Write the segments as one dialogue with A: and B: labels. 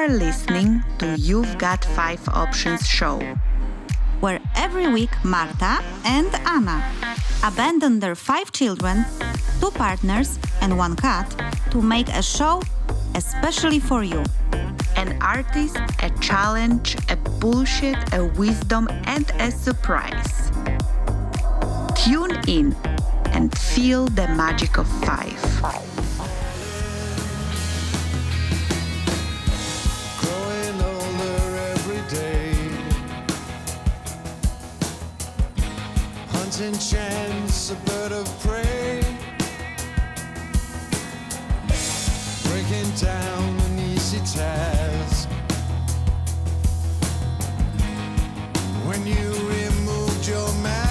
A: are listening to You've Got 5 Options show,
B: where every week Marta and Anna abandon their 5 children, 2 partners, and 1 cat to make a show especially for you.
A: An artist, a challenge, a bullshit, a wisdom, and a surprise. Tune in and feel the magic of 5.
C: Chance, a bird of prey, breaking down an easy task. When you removed your mask,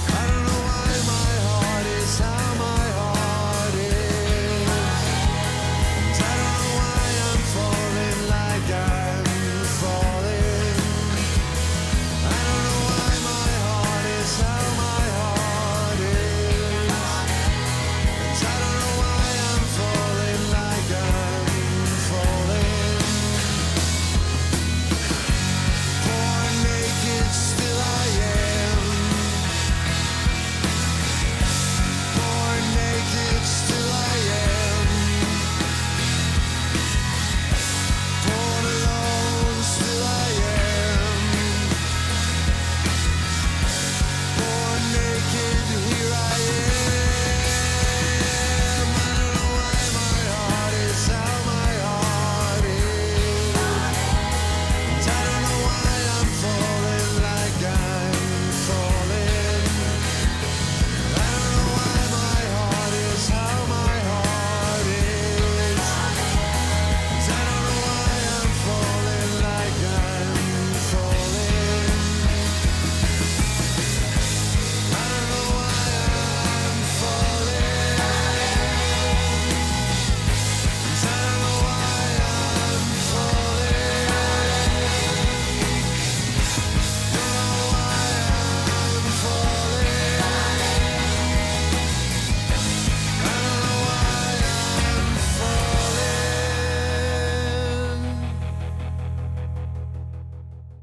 C: I don't know why my heart is how my heart is, and I don't know why I'm falling like I'm falling.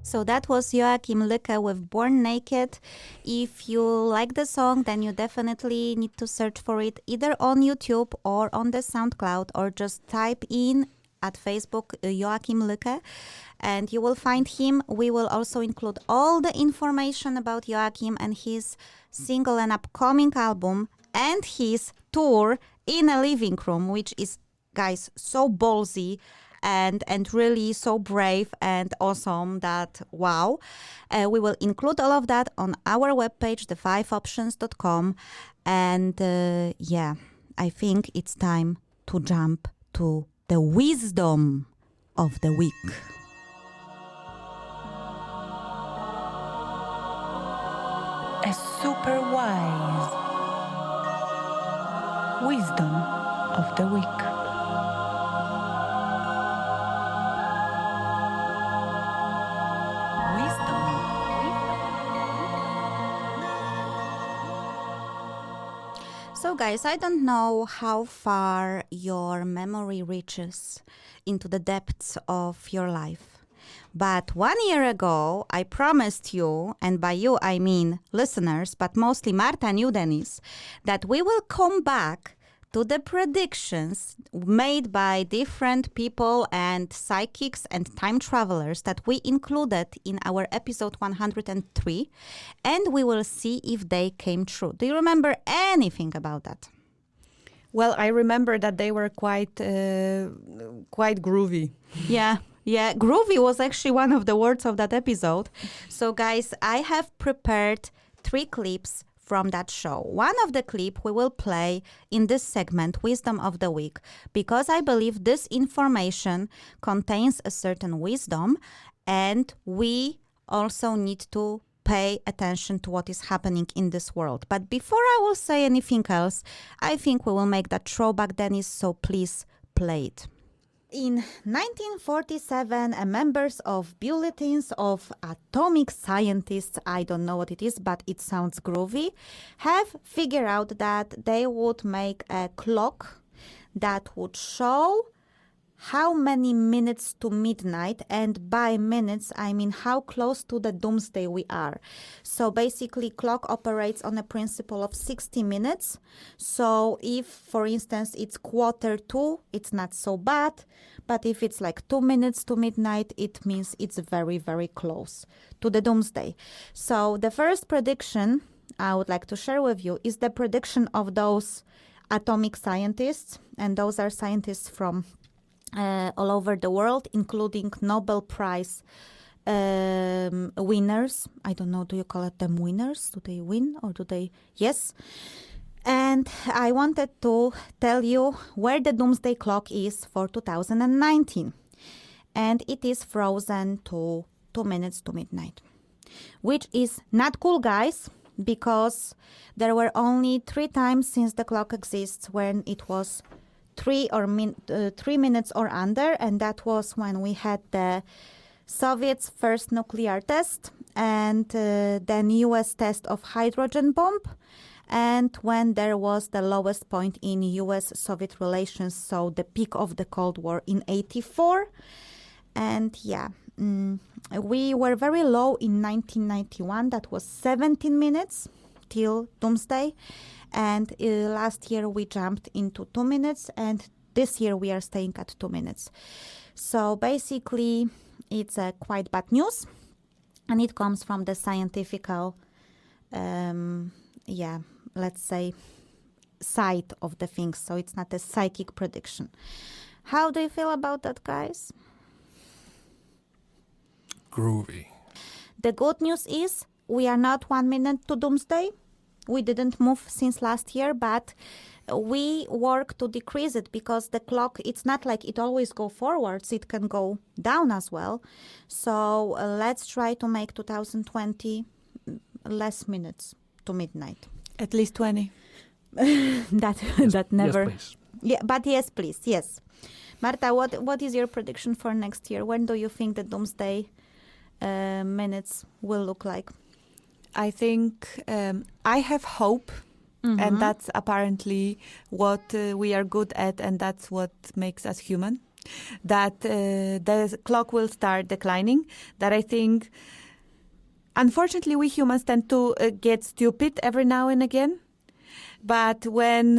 B: So that was Joachim Lücke with Born Naked. If you like the song, then you definitely need to search for it either on YouTube or on the SoundCloud, or just type in at Facebook Joachim Lücke and you will find him. We will also include all the information about Joachim and his single and upcoming album and his tour in a living room, which is, guys, so ballsy and really so brave and awesome that wow. We will include all of that on our webpage, the5options.com. And I think it's time to jump to the wisdom of the week.
A: A super wise wisdom of the week.
B: So guys, I don't know how far your memory reaches into the depths of your life. But 1 year ago, I promised you, and by you I mean listeners, but mostly Marta and you, Dennis, that we will come back to the predictions made by different people and psychics and time travelers that we included in our episode 103, and we will see if they came true. Do you remember anything about that?
D: Well, I remember that they were quite groovy.
B: Yeah, groovy was actually one of the words of that episode. So guys, I have prepared 3 clips from that show. One of the clip we will play in this segment, Wisdom of the Week, because I believe this information contains a certain wisdom and we also need to pay attention to what is happening in this world. But before I will say anything else, I think we will make that throwback, Dennis, so please play it. In 1947, members of Bulletins of Atomic Scientists, I don't know what it is, but it sounds groovy, have figured out that they would make a clock that would show how many minutes to midnight, and by minutes I mean how close to the doomsday we are. So basically clock operates on a principle of 60 minutes. So if, for instance, it's 1:45, it's not so bad, but if it's like 2 minutes to midnight, it means it's very, very close to the doomsday. So the first prediction I would like to share with you is the prediction of those atomic scientists, and those are scientists from all over the world, including Nobel Prize winners. I don't know, do you call it them winners? Do they win or do they? Yes. And I wanted to tell you where the doomsday clock is for 2019. And it is frozen to 2 minutes to midnight, which is not cool, guys, because there were only 3 times since the clock exists when it was 3 minutes or under, and that was when we had the Soviets' first nuclear test, and then US test of hydrogen bomb, and when there was the lowest point in US-Soviet relations, so the peak of the Cold War in 1984. And yeah, we were very low in 1991. That was 17 minutes till doomsday. And last year we jumped into 2 minutes, and this year we are staying at 2 minutes. So basically, it's quite bad news, and it comes from the scientific, let's say, side of the things. So it's not a psychic prediction. How do you feel about that, guys?
E: Groovy.
B: The good news is we are not 1 minute to doomsday. We didn't move since last year, but we work to decrease it because the clock, it's not like it always go forwards, it can go down as well. So let's try to make 2020 less minutes to midnight.
D: At least 20.
B: That never.
E: Yes, please.
B: Yeah, but yes, please, yes. Marta, what is your prediction for next year? When do you think the doomsday minutes will look like?
D: I think I have hope, and that's apparently what we are good at, and that's what makes us human. That the clock will start declining. That I think, unfortunately, we humans tend to get stupid every now and again. But when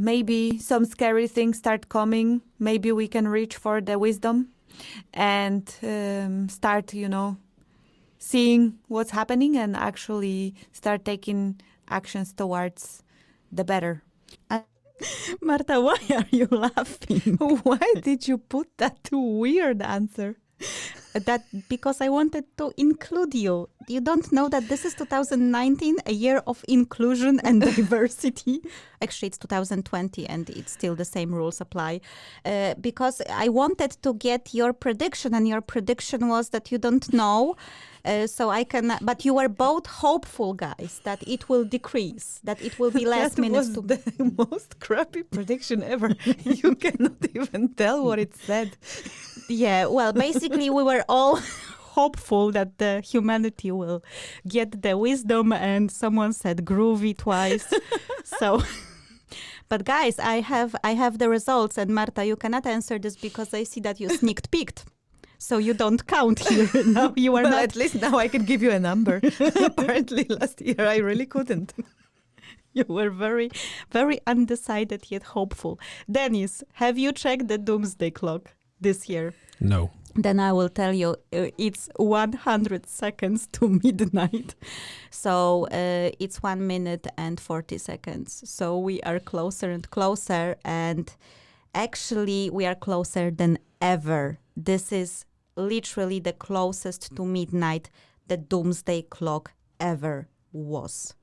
D: maybe some scary things start coming, maybe we can reach for the wisdom and start, seeing what's happening and actually start taking actions towards the better.
B: Marta, why are you laughing?
D: Why did you put that weird answer?
B: That because I wanted to include you. You don't know that this is 2019, a year of inclusion and diversity. Actually, it's 2020 and it's still the same rules apply. Because I wanted to get your prediction, and your prediction was that you don't know. So I can, but you were both hopeful, guys, that it will decrease, that it will be less minutes.
D: That was the most crappy prediction ever. You cannot even tell what it said.
B: Yeah, well, basically we were all hopeful that the humanity will get the wisdom, and someone said groovy twice. So, but guys, I have the results, and Marta, you cannot answer this because I see that you sneak peeked. So you don't count here. Now you are
D: Well,
B: not.
D: at least now I can give you a number. Apparently last year I really couldn't.
B: You were very, very undecided yet hopeful. Dennis, have you checked the doomsday clock this year?
E: No.
B: Then I will tell you it's 100 seconds to midnight. So it's 1 minute and 40 seconds. So we are closer and closer. And actually we are closer than ever. This is literally the closest to midnight the doomsday clock ever was.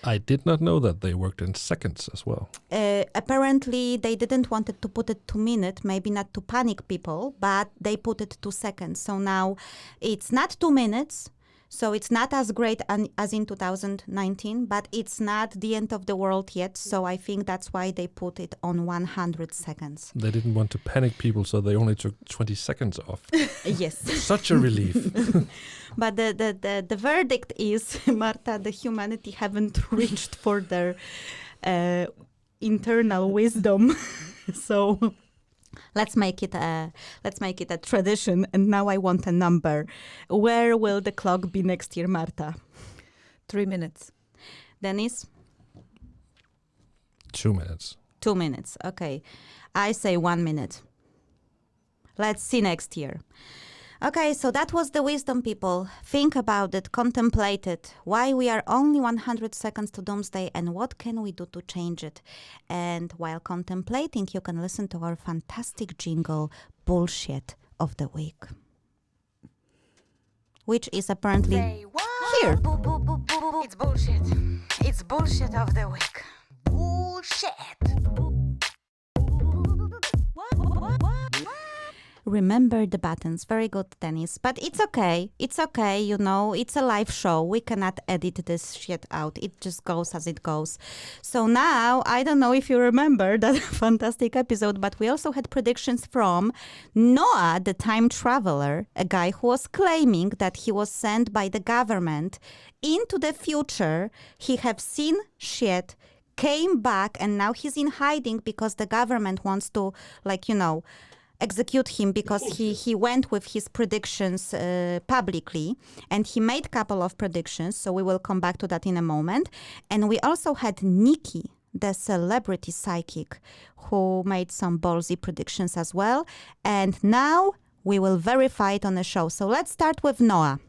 E: I did not know that they worked in seconds as well.
B: Apparently, they didn't want to put it to minute, maybe not to panic people, but they put it to seconds. So now it's not 2 minutes. So it's not as great as in 2019, but it's not the end of the world yet. So I think that's why they put it on 100 seconds.
E: They didn't want to panic people, so they only took 20 seconds off.
B: Yes.
E: Such a relief.
B: But the verdict is, Marta, the humanity haven't reached for their internal wisdom So let's make it a tradition. And now I want a number. Where will the clock be next year, Marta?
D: 3 minutes.
B: Dennis?
E: 2 minutes.
B: 2 minutes. Okay. I say 1 minute. Let's see next year. Okay, so that was the wisdom, people. Think about it, contemplate it. Why we are only 100 seconds to doomsday and what can we do to change it? And while contemplating, you can listen to our fantastic jingle, Bullshit of the Week. Which is apparently here.
A: It's bullshit. It's bullshit of the week. Bullshit.
B: Remember the buttons. Very good, Dennis. But it's okay. It's okay, you know. It's a live show. We cannot edit this shit out. It just goes as it goes. So now, I don't know if you remember that fantastic episode, but we also had predictions from Noah, the time traveler, a guy who was claiming that he was sent by the government into the future. He have seen shit, came back, and now he's in hiding because the government wants to, execute him because he went with his predictions publicly, and he made a couple of predictions, so we will come back to that in a moment. And we also had Nikki, the celebrity psychic, who made some ballsy predictions as well, and now we will verify it on the show. So let's start with Noah.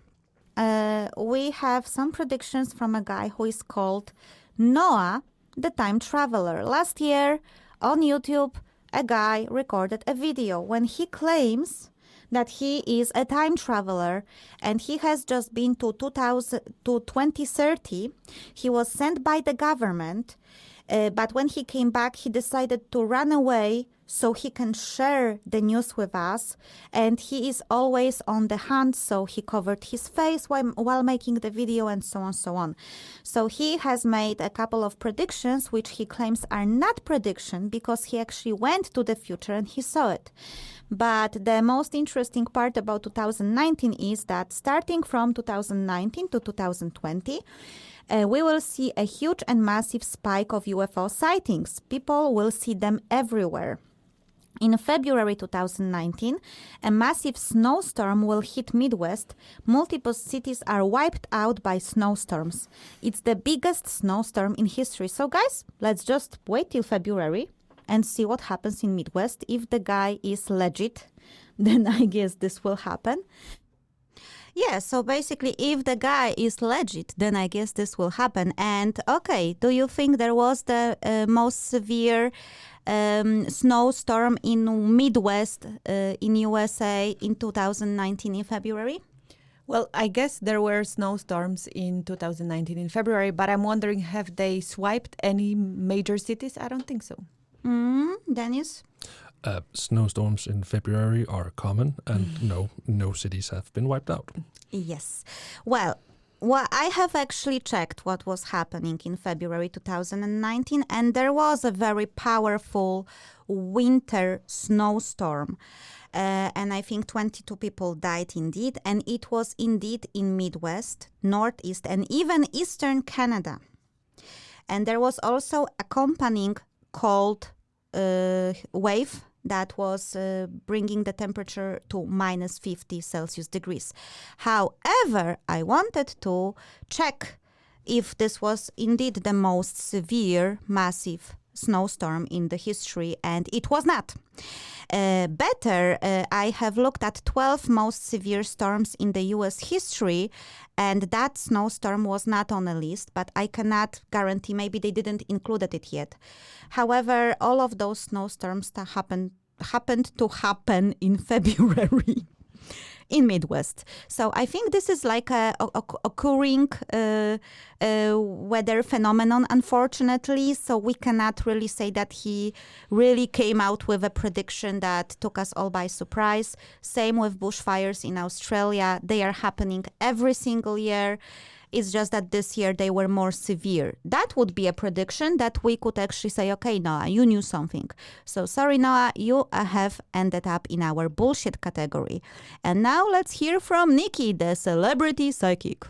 B: We have some predictions from a guy who is called Noah, the time traveler. Last year on YouTube, a guy recorded a video when he claims that he is a time traveler and he has just been to 2030. He was sent by the government, but when he came back, he decided to run away so he can share the news with us. And he is always on the hunt, so he covered his face while making the video and so on, so on. So he has made a couple of predictions, which he claims are not prediction because he actually went to the future and he saw it. But the most interesting part about 2019 is that starting from 2019 to 2020, we will see a huge and massive spike of UFO sightings. People will see them everywhere. In February 2019, a massive snowstorm will hit Midwest. Multiple cities are wiped out by snowstorms. It's the biggest snowstorm in history. So guys, let's just wait till February and see what happens in Midwest. If the guy is legit, then I guess this will happen. Yeah, so basically, if the guy is legit, then I guess this will happen. And okay, do you think there was the most severe snowstorm in Midwest in USA in 2019 in February?
D: Well, I guess there were snowstorms in 2019 in February, but I'm wondering, have they swiped any major cities? I don't think so.
B: Dennis?
E: Snowstorms in February are common, and no cities have been wiped out.
B: Yes. Well, I have actually checked what was happening in February 2019, and there was a very powerful winter snowstorm. And I think 22 people died indeed, and it was indeed in Midwest, Northeast, and even Eastern Canada. And there was also accompanying cold wave that was bringing the temperature to minus 50 Celsius degrees. However, I wanted to check if this was indeed the most severe, massive snowstorm in the history, and it was not. Better, I have looked at 12 most severe storms in the US history, and that snowstorm was not on a list, but I cannot guarantee, maybe they didn't include it yet. However, all of those snowstorms that happened to happen in February in Midwest. So I think this is like a occurring weather phenomenon, unfortunately. So we cannot really say that he really came out with a prediction that took us all by surprise. Same with bushfires in Australia. They are happening every single year. It's just that this year they were more severe. That would be a prediction that we could actually say, okay, Noah, you knew something. So sorry, Noah, you have ended up in our bullshit category. And now let's hear from Nikki, the celebrity psychic.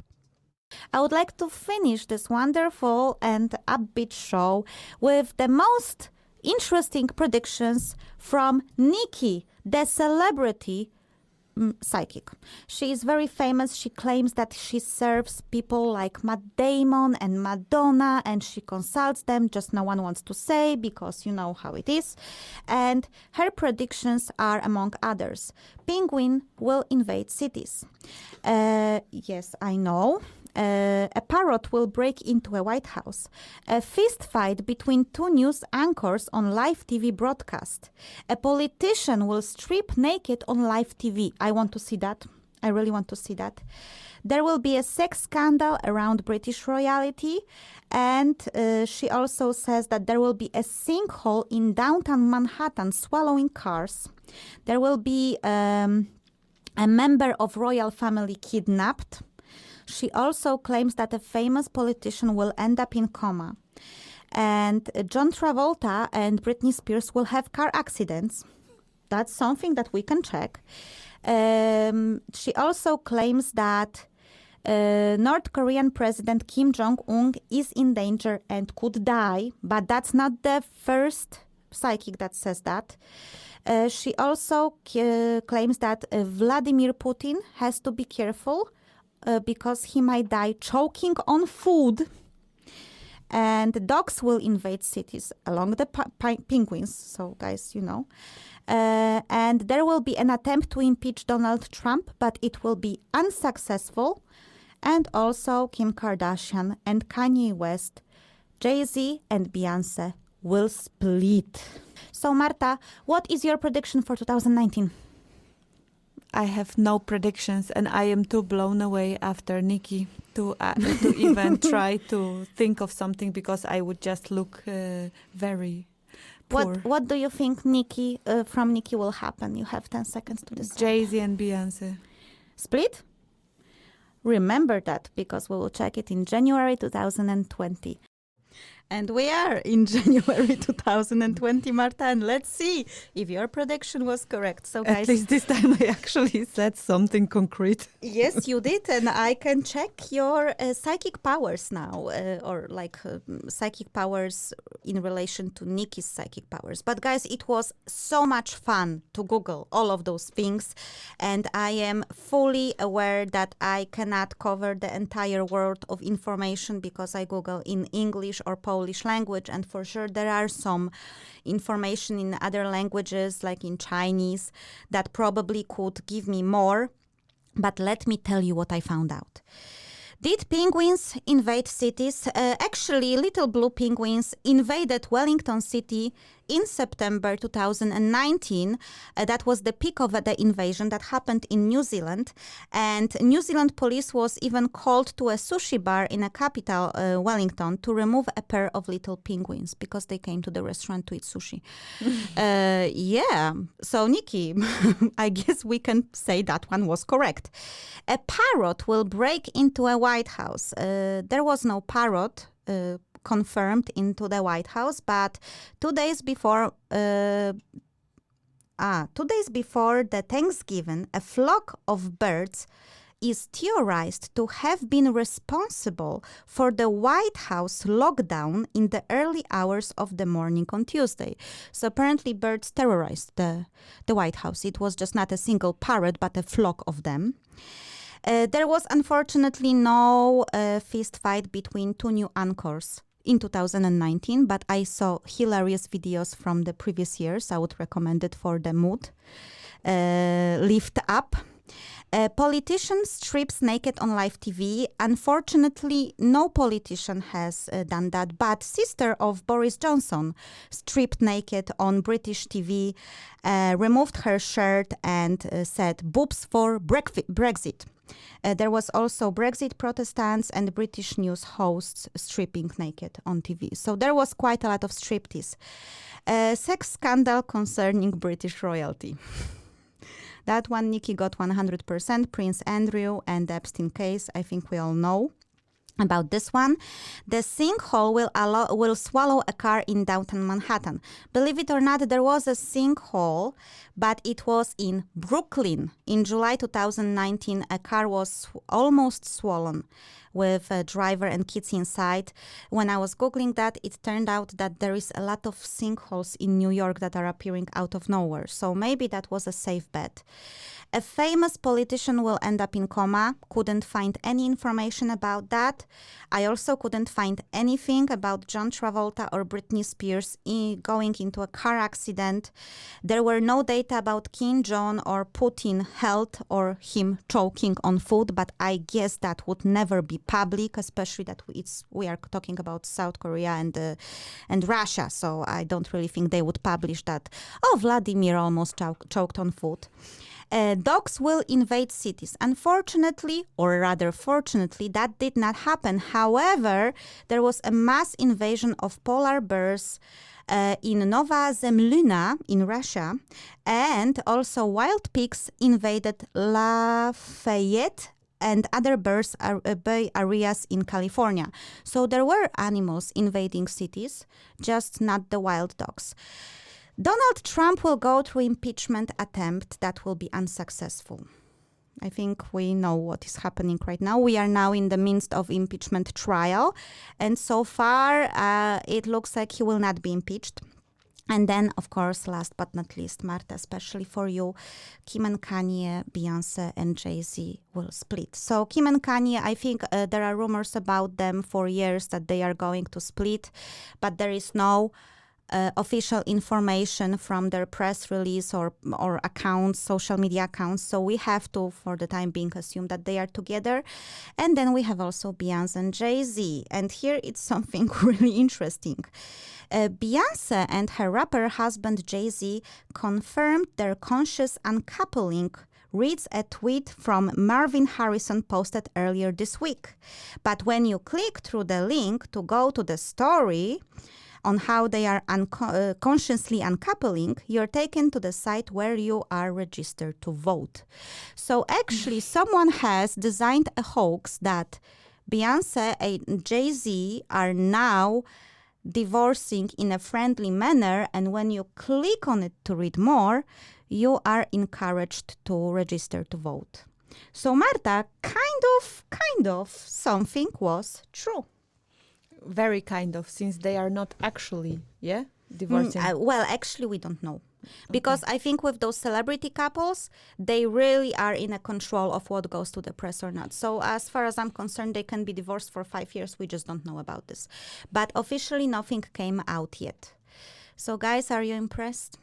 B: I would like to finish this wonderful and upbeat show with the most interesting predictions from Nikki, the celebrity psychic. She is very famous. She claims that she serves people like Matt Damon and Madonna, and she consults them, just no one wants to say because you know how it is. And her predictions are, among others, penguin will invade cities. Yes, I know. A parrot will break into a White House. A fist fight between two news anchors on live TV broadcast. A politician will strip naked on live TV. I want to see that. I really want to see that. There will be a sex scandal around British royalty. And she also says that there will be a sinkhole in downtown Manhattan swallowing cars. There will be a member of royal family kidnapped. She also claims that a famous politician will end up in coma. And John Travolta and Britney Spears will have car accidents. That's something that we can check. She also claims that North Korean President Kim Jong-un is in danger and could die, but that's not the first psychic that says that. She also claims that Vladimir Putin has to be careful because he might die choking on food. And dogs will invade cities along the penguins. So, guys, you know. And there will be an attempt to impeach Donald Trump, but it will be unsuccessful. And also Kim Kardashian and Kanye West, Jay-Z and Beyonce will split. So, Marta, what is your prediction for 2019?
D: I have no predictions, and I am too blown away after Nikki to even try to think of something, because I would just look very poor.
B: What do you think Nikki from Nikki will happen? You have 10 seconds to decide.
D: Jay-Z and Beyonce.
B: Split? Remember that, because we will check it in January 2020. And we are in January 2020, Marta, and let's see if your prediction was correct. So, guys,
D: at least this time I actually said something concrete.
B: Yes, you did, and I can check your psychic powers now, or like psychic powers in relation to Nikki's psychic powers. But guys, it was so much fun to Google all of those things, and I am fully aware that I cannot cover the entire world of information because I Google in English or Polish language, and for sure there are some information in other languages, like in Chinese, that probably could give me more. But let me tell you what I found out. Did penguins invade cities? Actually, little blue penguins invaded Wellington City in September 2019. That was the peak of the invasion that happened in New Zealand. And New Zealand police was even called to a sushi bar in a capital, Wellington, to remove a pair of little penguins because they came to the restaurant to eat sushi. Yeah. So, Nikki, I guess we can say that one was correct. A parrot will break into a White House. There was no parrot confirmed into the White House, but 2 days before 2 days before the Thanksgiving, a flock of birds is theorized to have been responsible for the White House lockdown in the early hours of the morning on Tuesday. So apparently birds terrorized the White House. It was just not a single parrot, but a flock of them. There was unfortunately no fist fight between two new anchors in 2019, but I saw hilarious videos from the previous years. I would recommend it for the mood. Lift up. A politician strips naked on live TV. Unfortunately, no politician has done that, but sister of Boris Johnson stripped naked on British TV, removed her shirt and said, "Boobs for Brexit." There was also Brexit protestants and British news hosts stripping naked on TV. So there was quite a lot of striptease. Sex scandal concerning British royalty. That one, Nikki got 100%. Prince Andrew and the Epstein case, I think we all know. about this one. The sinkhole will swallow a car in downtown Manhattan. Believe it or not, there was a sinkhole, but it was in Brooklyn. In July 2019, a car was almost swollen with a driver and kids inside. When I was Googling that, it turned out that there is a lot of sinkholes in New York that are appearing out of nowhere. So maybe that was a safe bet. A famous politician will end up in coma. Couldn't find any information about that. I also couldn't find anything about John Travolta or Britney Spears going into a car accident. There were no data about Kim Jong or Putin health or him choking on food, but I guess that would never be public, especially that we are talking about South Korea and Russia. So I don't really think they would publish that. Oh, Vladimir almost choked on food. Dogs will invade cities. Unfortunately, or rather fortunately, that did not happen. However, there was a mass invasion of polar bears in Nova Zemlina in Russia, and also wild pigs invaded Lafayette and other bay areas in California. So there were animals invading cities, just not the wild dogs. Donald Trump will go through impeachment attempt that will be unsuccessful. I think we know what is happening right now. We are now in the midst of impeachment trial, and so far it looks like he will not be impeached. And then, of course, last but not least, Marta, especially for you, Kim and Kanye, Beyonce and Jay-Z will split. So Kim and Kanye, I think there are rumors about them for years that they are going to split, but there is no official information from their press release or accounts, social media accounts. So we have to, for the time being, assume that they are together. And then we have also Beyonce and Jay-Z. And here it's something really interesting. Beyonce and her rapper husband Jay-Z confirmed their conscious uncoupling, reads a tweet from Marvin Harrison posted earlier this week. But when you click through the link to go to the story on how they are consciously uncoupling, you're taken to the site where you are registered to vote. So actually, someone has designed a hoax that Beyonce and Jay-Z are now divorcing in a friendly manner, and when you click on it to read more, you are encouraged to register to vote. So Marta, kind of, something was true.
D: Very kind of, since they are not actually, divorcing.
B: Well, actually, we don't know. Because I think with those celebrity couples, they really are in a control of what goes to the press or not. So as far as I'm concerned, they can be divorced for 5 years. We just don't know about this. But officially, nothing came out yet. So guys, are you impressed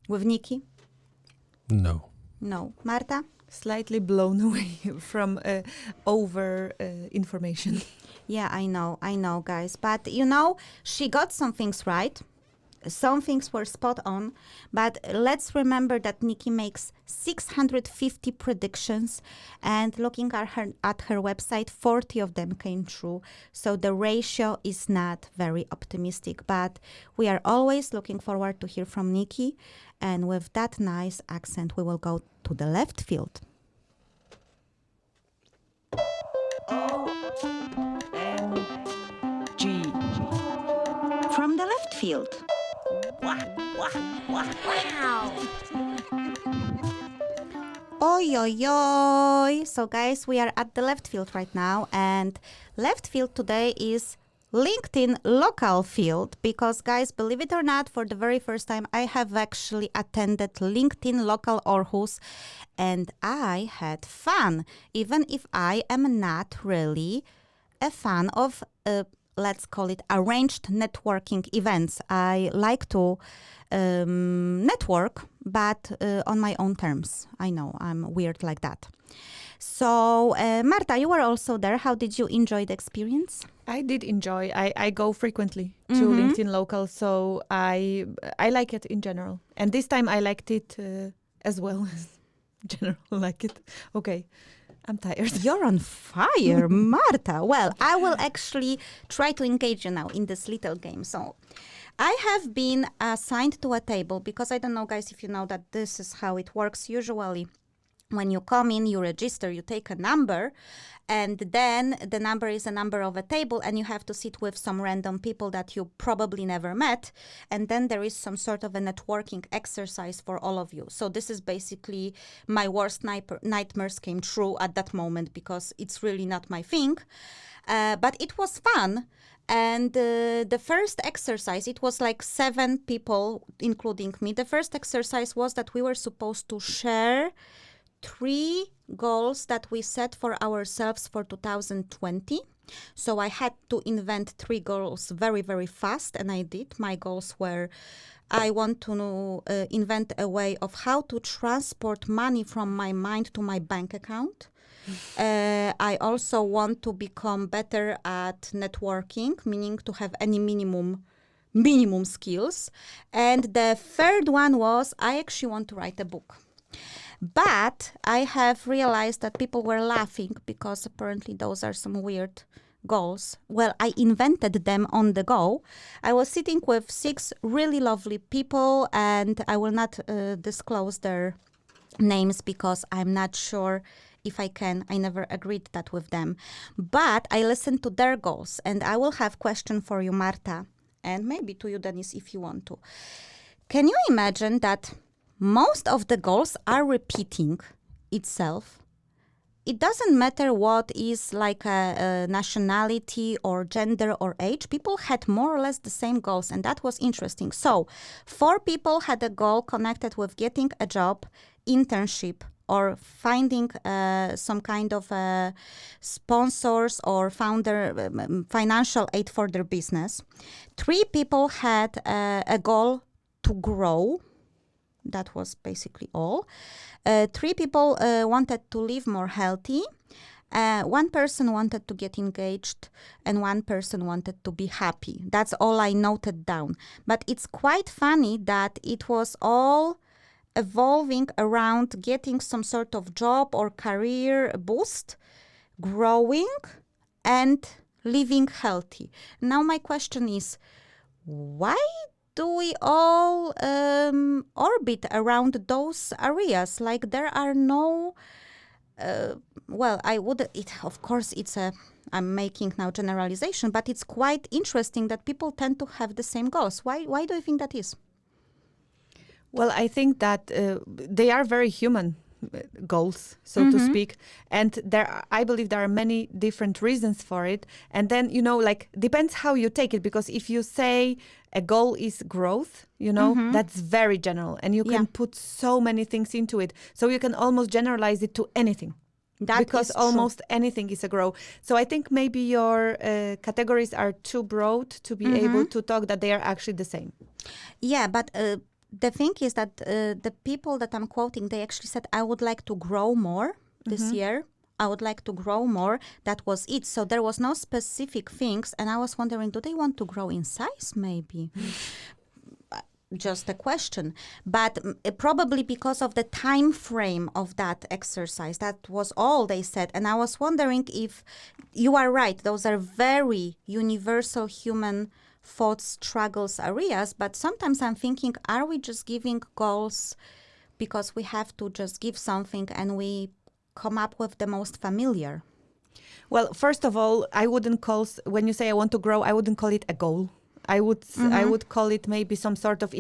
B: with Nikki?
E: No.
B: No. Marta?
D: Slightly blown away from over information.
B: Yeah, I know, guys. But, she got some things right. Some things were spot on. But let's remember that Nikki makes 650 predictions. And looking at her website, 40 of them came true. So the ratio is not very optimistic. But we are always looking forward to hear from Nikki. And with that nice accent, we will go to the left field.
A: G. From the left field.
B: Oi, oi, oi. So guys, we are at the left field right now, and left field today is LinkedIn local field, because guys, believe it or not, for the very first time, I have actually attended LinkedIn local Aarhus, and I had fun, even if I am not really a fan of let's call it arranged networking events. I like to network, but on my own terms. I know, I'm weird like that. So, Marta, you were also there. How did you enjoy the experience?
D: I did enjoy. I go frequently to LinkedIn Local, so I like it in general. And this time I liked it as well as general like it. Okay, I'm tired.
B: You're on fire, Marta. Well, I will actually try to engage you now in this little game. So I have been assigned to a table because I don't know, guys, if you know that this is how it works usually. When you come in, you register, you take a number, and then the number is a number of a table, and you have to sit with some random people that you probably never met. And then there is some sort of a networking exercise for all of you. So this is basically my worst nightmares came true at that moment, because it's really not my thing. But it was fun. And the first exercise, it was like 7 people, including me. The first exercise was that we were supposed to share 3 goals that we set for ourselves for 2020. So I had to invent 3 goals very, very fast, and I did. My goals were, I want to invent a way of how to transport money from my mind to my bank account. I also want to become better at networking, meaning to have any minimum skills. And the third one was, I actually want to write a book. But I have realized that people were laughing, because apparently those are some weird goals. Well, I invented them on the go. I was sitting with 6 really lovely people, and I will not disclose their names because I'm not sure if I can. I never agreed that with them. But I listened to their goals, and I will have question for you, Marta, and maybe to you, Denise, if you want to. Can you imagine that most of the goals are repeating itself? It doesn't matter what is like a nationality or gender or age. People had more or less the same goals, and that was interesting. So 4 people had a goal connected with getting a job, internship, or finding some kind of sponsors or financial aid for their business. 3 people had a goal to grow. That was basically all. 3 people wanted to live more healthy. 1 person wanted to get engaged, and 1 person wanted to be happy. That's all I noted down. But it's quite funny that it was all evolving around getting some sort of job or career boost, growing, and living healthy. Now my question is, why do we all orbit around those areas? Like, there are no of course I'm making now generalization, but it's quite interesting that people tend to have the same goals. Why do you think that is?
D: Well, I think that they are very human goals, so to speak. And I believe there are many different reasons for it. And then, depends how you take it. Because if you say a goal is growth, that's very general. And you can put so many things into it. So you can almost generalize it to anything. Because almost anything is a growth. So I think maybe your categories are too broad to be able to talk that they are actually the same.
B: Yeah, but the thing is that the people that I'm quoting, they actually said, I would like to grow more this year. I would like to grow more. That was it. So there was no specific things. And I was wondering, do they want to grow in size maybe? Just a question. But probably because of the time frame of that exercise, that was all they said. And I was wondering if you are right. Those are very universal human thoughts, struggles, areas. But sometimes I'm thinking, are we just giving goals because we have to just give something and we come up with the most familiar?
D: Well, first of all, I wouldn't call, when you say I want to grow, I wouldn't call it a goal. I would call it maybe some sort of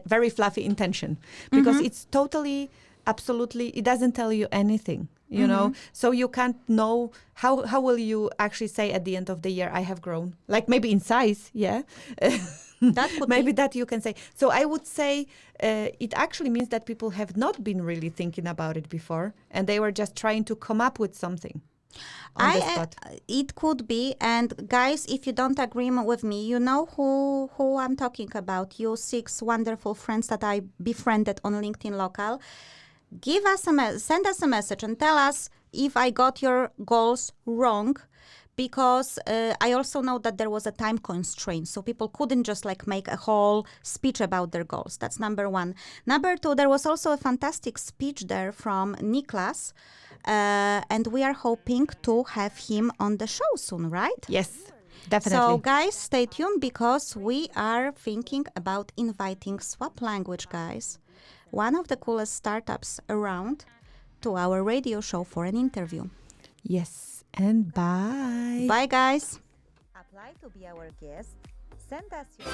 D: very fluffy intention, because it's totally, absolutely, it doesn't tell you anything. So you can't know how will you actually say at the end of the year, I have grown, like maybe in size. That
B: could
D: maybe that you can say. So I would say it actually means that people have not been really thinking about it before, and they were just trying to come up with something on the spot.
B: It could be. And guys, if you don't agree with me, you know who I'm talking about. You 6 wonderful friends that I befriended on LinkedIn Local. Send us a message and tell us if I got your goals wrong, because I also know that there was a time constraint, so people couldn't just make a whole speech about their goals. That's number 1. Number 2, there was also a fantastic speech there from Niklas, and we are hoping to have him on the show soon, right?
D: Yes, definitely.
B: So guys, stay tuned, because we are thinking about inviting Swap Language guys, one of the coolest startups around, to our radio show for an interview.
D: Yes, and bye.
B: Bye, guys.
F: Apply to be our guest. Send us your